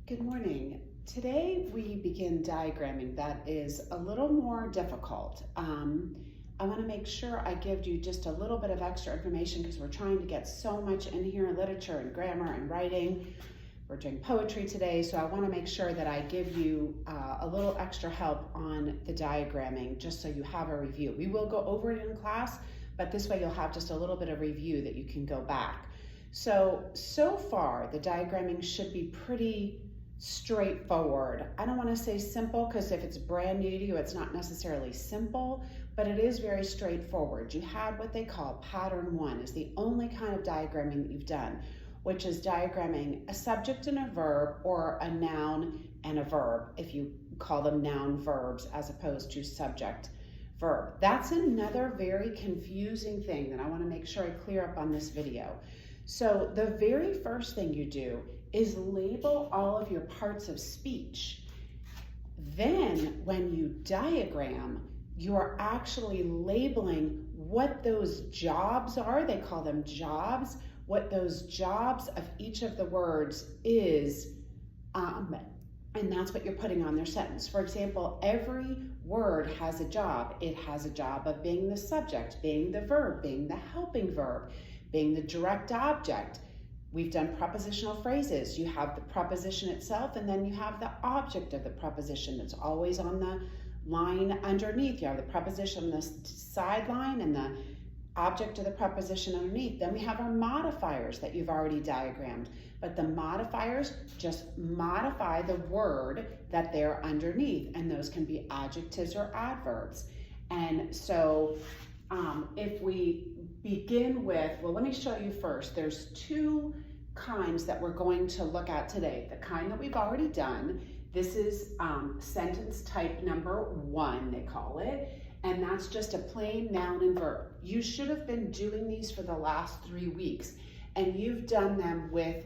Good morning. Today we begin diagramming that is a little more difficult. I want to make sure I give you just a little bit of extra information because we're trying to get so much in here, literature and grammar and writing. We're doing poetry today, so I want to make sure that I give you a little extra help on the diagramming just so you have a review. We will go over it in class, but this way you'll have just a little bit of review that you can go back. So far the diagramming should be pretty straightforward. I don't want to say simple because if it's brand new to you, it's not necessarily simple, but it is very straightforward. You had what they call pattern 1 is the only kind of diagramming that you've done, which is diagramming a subject and a verb or a noun and a verb, if you call them noun verbs as opposed to subject verb. That's another very confusing thing that I want to make sure I clear up on this video. So the very first thing you do is label all of your parts of speech. Then when you diagram, you are actually labeling what those jobs are. They call them jobs. What those jobs of each of the words is, and that's what you're putting on their sentence. For example, every word has a job. It has a job of being the subject, being the verb, being the helping verb, being the direct object. We've done prepositional phrases. You have the preposition itself, and then you have the object of the preposition that's always on the line underneath. You have the preposition on the sideline and the object of the preposition underneath. Then we have our modifiers that you've already diagrammed, but the modifiers just modify the word that they're underneath, and those can be adjectives or adverbs. And so if we begin with, well, let me show you first. There's two kinds that we're going to look at today. The kind that we've already done. This is sentence type number 1, they call it, and that's just a plain noun and verb. You should have been doing these for the last 3 weeks, and you've done them with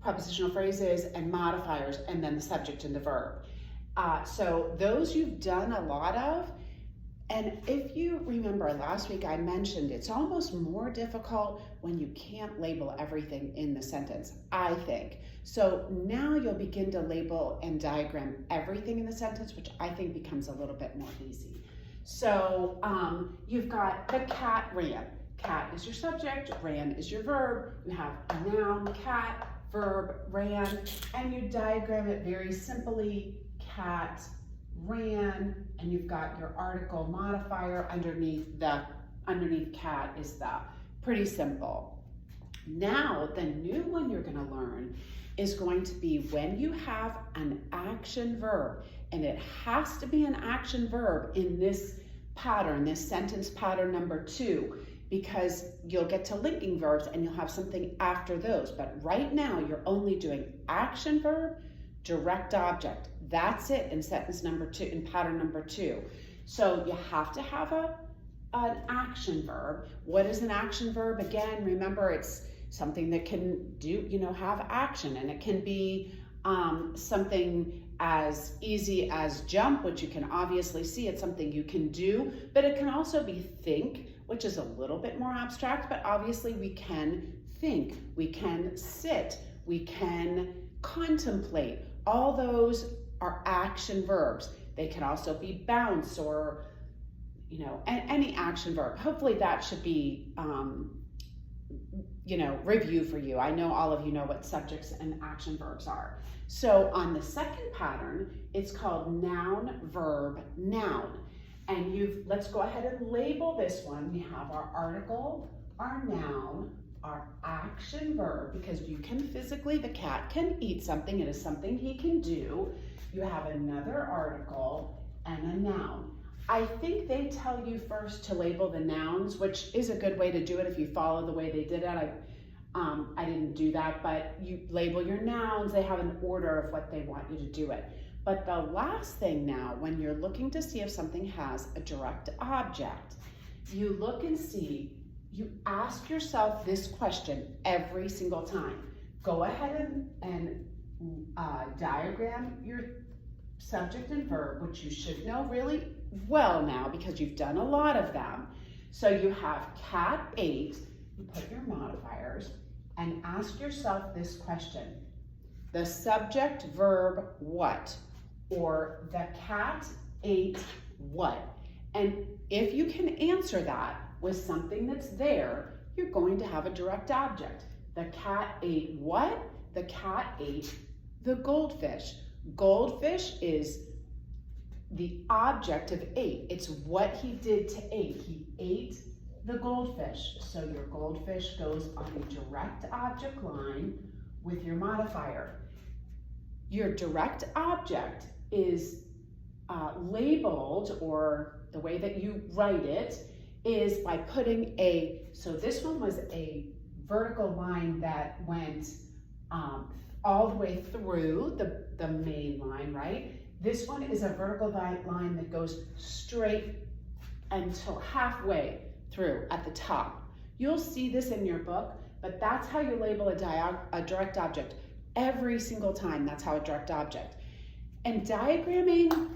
prepositional phrases and modifiers, and then the subject and the verb. So those you've done a lot of. And if you remember last week, I mentioned it's almost more difficult when you can't label everything in the sentence, I think. So now you'll begin to label and diagram everything in the sentence, which I think becomes a little bit more easy. So you've got the cat ran. Cat is your subject, ran is your verb. You have noun, cat, verb, ran, and you diagram it very simply, cat ran, and you've got your article modifier underneath cat is the pretty simple. Now the new one you're going to learn is going to be when you have an action verb, and it has to be an action verb in this pattern, this sentence pattern number 2, because you'll get to linking verbs and you'll have something after those. But right now you're only doing action verb, direct object. That's it in sentence number 2, in pattern number 2. So you have to have an action verb. What is an action verb? Again, remember it's something that can do, have action, and it can be something as easy as jump, which you can obviously see it's something you can do, but it can also be think, which is a little bit more abstract, but obviously we can think, we can sit, we can contemplate. All those are action verbs. They can also be bounce or, any action verb. Hopefully that should be, review for you. I know all of you know what subjects and action verbs are. So on the second pattern, it's called noun, verb, noun. And let's go ahead and label this one. We have our article, our noun, our action verb, because you can physically, the cat can eat something. It is something he can do. You have another article and a noun. I think they tell you first to label the nouns, which is a good way to do it if you follow the way they did it. I didn't do that, but you label your nouns. They have an order of what they want you to do it. But the last thing now, when you're looking to see if something has a direct object, you look and see, you ask yourself this question every single time. Go ahead and diagram your subject and verb, which you should know really well now because you've done a lot of them. So you have cat ate, you put your modifiers, and ask yourself this question. the subject verb what, or the cat ate what. And if you can answer that with something that's there, you're going to have a direct object. The cat ate what? The cat ate the goldfish. Goldfish is the object of ate. It's what he did to ate. He ate the goldfish. So your goldfish goes on a direct object line with your modifier. Your direct object is labeled, or the way that you write it is by putting a, so this one was a vertical line that went all the way through the main line, right? This one is a vertical line that goes straight until halfway through at the top. You'll see this in your book, but that's how you label a direct object. Every single time, that's how a direct object. And diagramming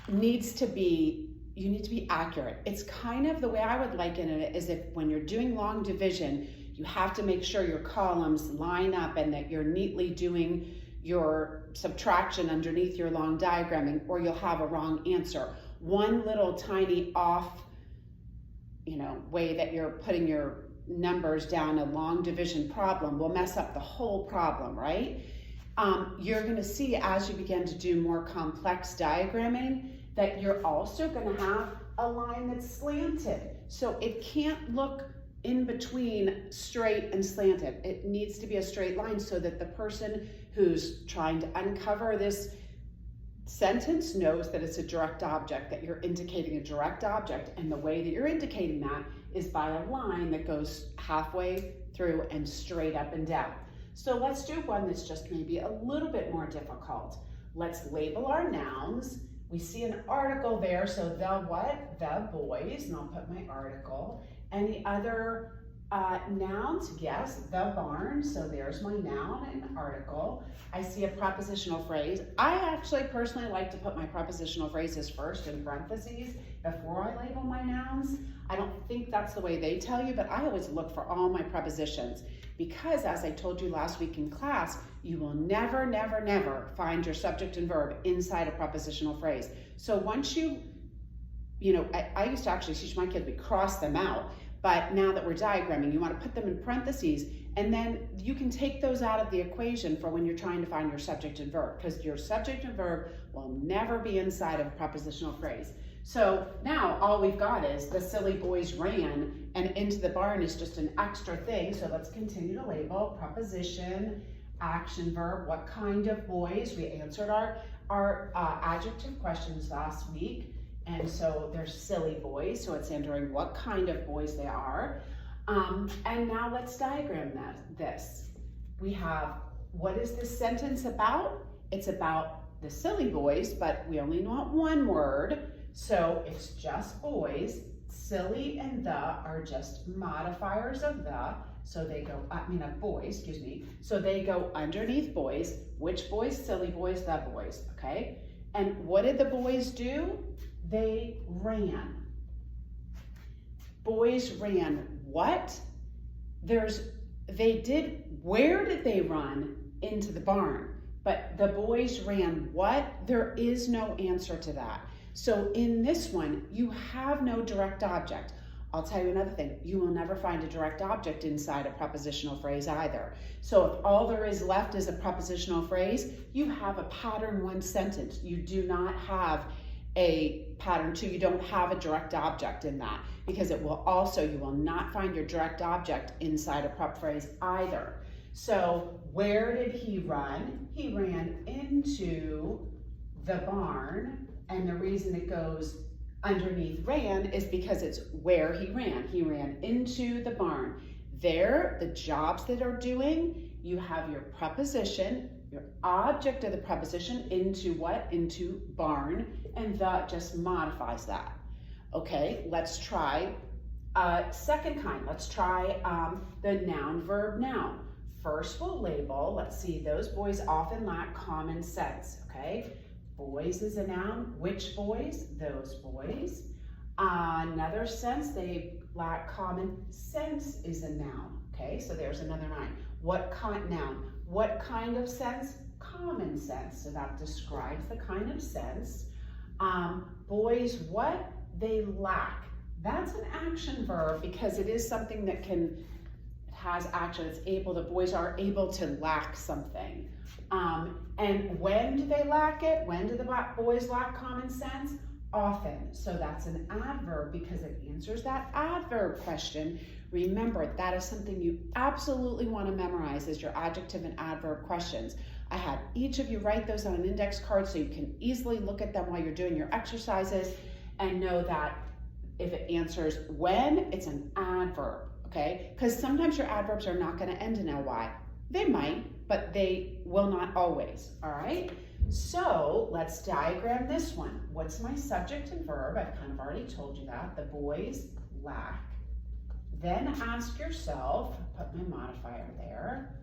needs to be, you need to be accurate. It's kind of the way I would liken it is if when you're doing long division, you have to make sure your columns line up and that you're neatly doing your subtraction underneath your long diagramming, or you'll have a wrong answer. One little tiny off, way that you're putting your numbers down a long division problem will mess up the whole problem, right? You're going to see as you begin to do more complex diagramming that you're also going to have a line that's slanted. So it can't look in between straight and slanted. It needs to be a straight line so that the person who's trying to uncover this sentence knows that it's a direct object, that you're indicating a direct object, and the way that you're indicating that is by a line that goes halfway through and straight up and down. So let's do one that's just maybe a little bit more difficult. Let's label our nouns. We see an article there, so the what? The boys, and I'll put my article. Any other nouns? Yes, the barn, so there's my noun and article. I see a prepositional phrase. I actually personally like to put my prepositional phrases first in parentheses before I label my nouns. I don't think that's the way they tell you, but I always look for all my prepositions because, as I told you last week in class, you will never, never, never find your subject and verb inside a prepositional phrase. So once I used to actually teach my kids, we cross them out, but now that we're diagramming, you want to put them in parentheses, and then you can take those out of the equation for when you're trying to find your subject and verb, because your subject and verb will never be inside of a prepositional phrase. So now all we've got is the silly boys ran, and into the barn is just an extra thing. So let's continue to label preposition, action verb, what kind of boys. We answered our adjective questions last week. And so they're silly boys, so it's entering what kind of boys they are. And now let's diagram this. We have, what is this sentence about? It's about the silly boys, but we only want one word. So it's just boys. Silly and the are just modifiers of the. So they go, of boys, excuse me. So they go underneath boys. Which boys? Silly boys, the boys, okay? And what did the boys do? They ran. Boys ran what? Where did they run? Into the barn. But the boys ran what? There is no answer to that. So in this one, you have no direct object. I'll tell you another thing, you will never find a direct object inside a prepositional phrase either. So if all there is left is a prepositional phrase, you have a pattern one sentence. You do not have a pattern two, you don't have a direct object in that, because you will not find your direct object inside a prep phrase either. So where did he run? He ran into the barn, and the reason it goes underneath ran is because it's where he ran. He ran into the barn. There, the jobs that are doing, you have your preposition, your object of the preposition into what? Into barn, and the just modifies that. Okay, let's try second kind. Let's try the noun, verb, noun. First we'll label, let's see, those boys often lack common sense, okay? Boys is a noun. Which boys? Those boys. Another sense, they lack common sense is a noun. Okay, so there's another line. What kind, noun, what kind of sense? Common sense. So that describes the kind of sense. Boys, what? They lack. That's an action verb because it is something that has action. It's able, the boys are able to lack something. And when do they lack it? When do the boys lack common sense? Often. So that's an adverb because it answers that adverb question. Remember, that is something you absolutely want to memorize as your adjective and adverb questions. I had each of you write those on an index card so you can easily look at them while you're doing your exercises and know that if it answers when, it's an adverb, okay? Because sometimes your adverbs are not going to end in ly. They might, but they will not always, all right? So let's diagram this one. What's my subject and verb? I've kind of already told you that. The boys lack. Then ask yourself, put my modifier there,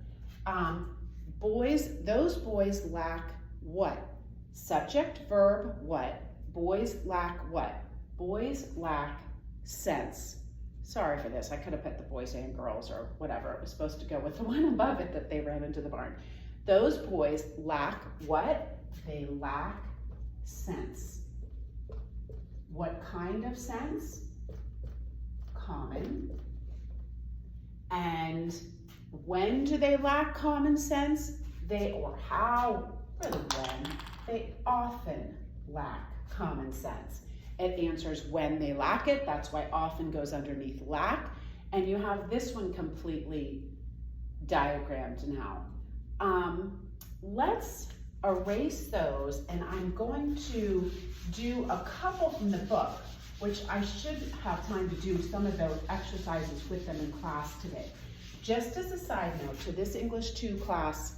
those boys lack what? Subject, verb, what? Boys lack what? Boys lack sense. Sorry for this, I could have put the boys and girls or whatever. It was supposed to go with the one above it that they ran into the barn. Those boys lack what? They lack sense. What kind of sense? Common. And when do they lack common sense? They often lack common sense. It answers when they lack it. That's why often goes underneath lack. And you have this one completely diagrammed now. Let's erase those, and I'm going to do a couple from the book, which I should have time to do some of those exercises with them in class today. Just as a side note to this English 2 class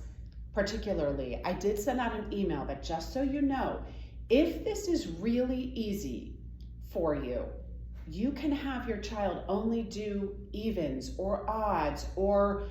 particularly, I did send out an email, but just so you know, if this is really easy for you, you can have your child only do evens or odds or,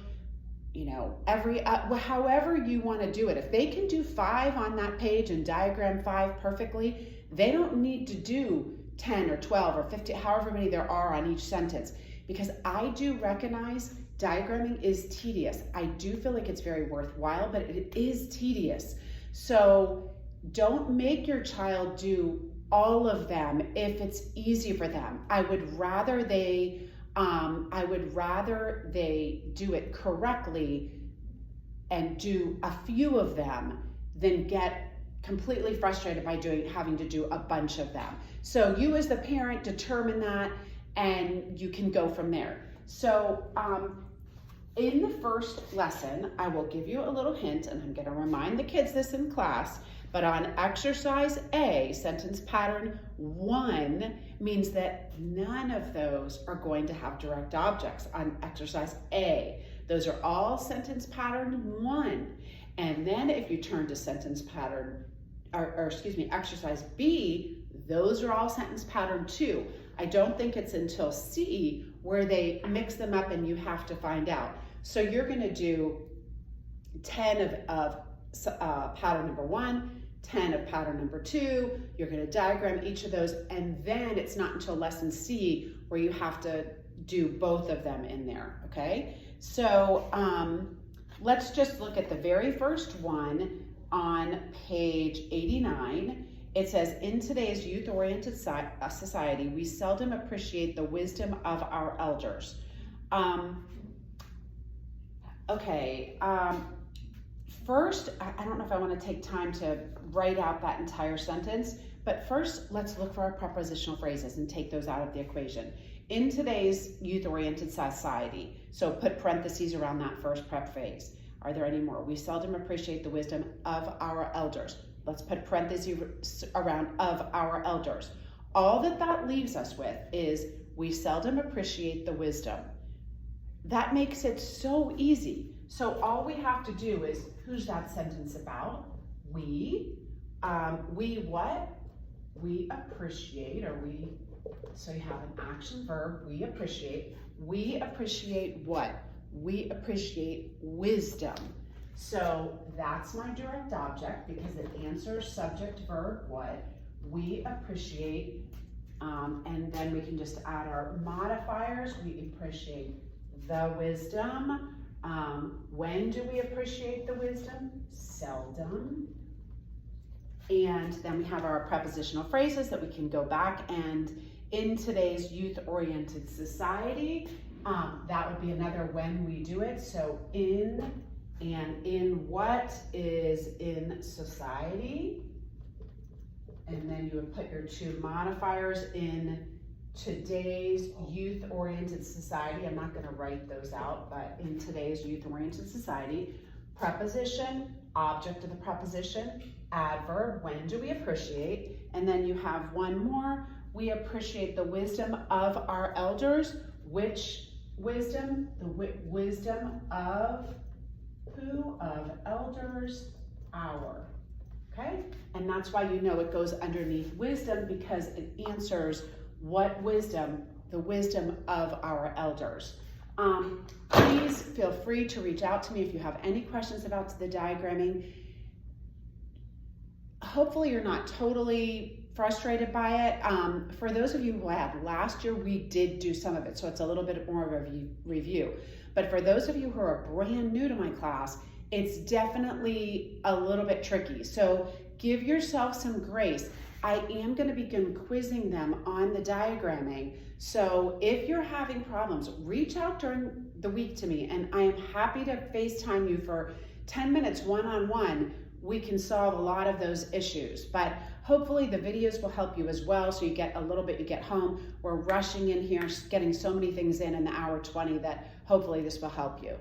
you know, however you want to do it. If they can do 5 on that page and diagram 5 perfectly, they don't need to do 10 or 12 or 50, however many there are on each sentence, because I do recognize diagramming is tedious. I do feel like it's very worthwhile, but it is tedious. So don't make your child do all of them if it's easy for them. I would rather they do it correctly and do a few of them than get completely frustrated by having to do a bunch of them. So you as the parent determine that, and you can go from there. So in the first lesson, I will give you a little hint, and I'm going to remind the kids this in class, but on exercise A, sentence pattern 1 means that none of those are going to have direct objects on exercise A. Those are all sentence pattern 1. And then if you turn to sentence pattern, exercise B, those are all sentence pattern 2. I don't think it's until C where they mix them up and you have to find out. So you're going to do 10 of pattern number 1, 10 of pattern number 2. You're going to diagram each of those, and then it's not until lesson C where you have to do both of them in there, okay? So let's just look at the very first one on page 89. It says, in today's youth-oriented society, we seldom appreciate the wisdom of our elders. First, I don't know if I want to take time to write out that entire sentence, but first let's look for our prepositional phrases and take those out of the equation. In today's youth-oriented society, so put parentheses around that first prep phrase. Are there any more? We seldom appreciate the wisdom of our elders. Let's put parentheses around of our elders. All that leaves us with is we seldom appreciate the wisdom. That makes it so easy. So all we have to do is, who's that sentence about? We what? We appreciate, so you have an action verb, we appreciate. We appreciate what? We appreciate wisdom. So that's my direct object because it answers subject, verb, what? We appreciate, and then we can just add our modifiers. We appreciate the wisdom. When do we appreciate the wisdom? Seldom. And then we have our prepositional phrases that we can go back, and in today's youth-oriented society, that would be another when we do it. So in and in what is in society. And then you would put your two modifiers in today's youth-oriented society. I'm not going to write those out, but in today's youth-oriented society, preposition, object of the preposition, adverb, when do we appreciate? And then you have one more, we appreciate the wisdom of our elders. Which wisdom? The wisdom of who? Of elders, our. Okay? And that's why you know it goes underneath wisdom, because it answers what wisdom? The wisdom of our elders. Please feel free to reach out to me if you have any questions about the diagramming. Hopefully you're not totally frustrated by it. For those of you who had last year, we did do some of it, so it's a little bit more of a review. But for those of you who are brand new to my class, it's definitely a little bit tricky. So give yourself some grace. I am going to begin quizzing them on the diagramming. So if you're having problems, reach out during the week to me, and I am happy to FaceTime you for 10 minutes one-on-one. We can solve a lot of those issues, but hopefully the videos will help you as well. So you get a little bit, you get home. We're rushing in here, getting so many things in the hour 20 that hopefully this will help you.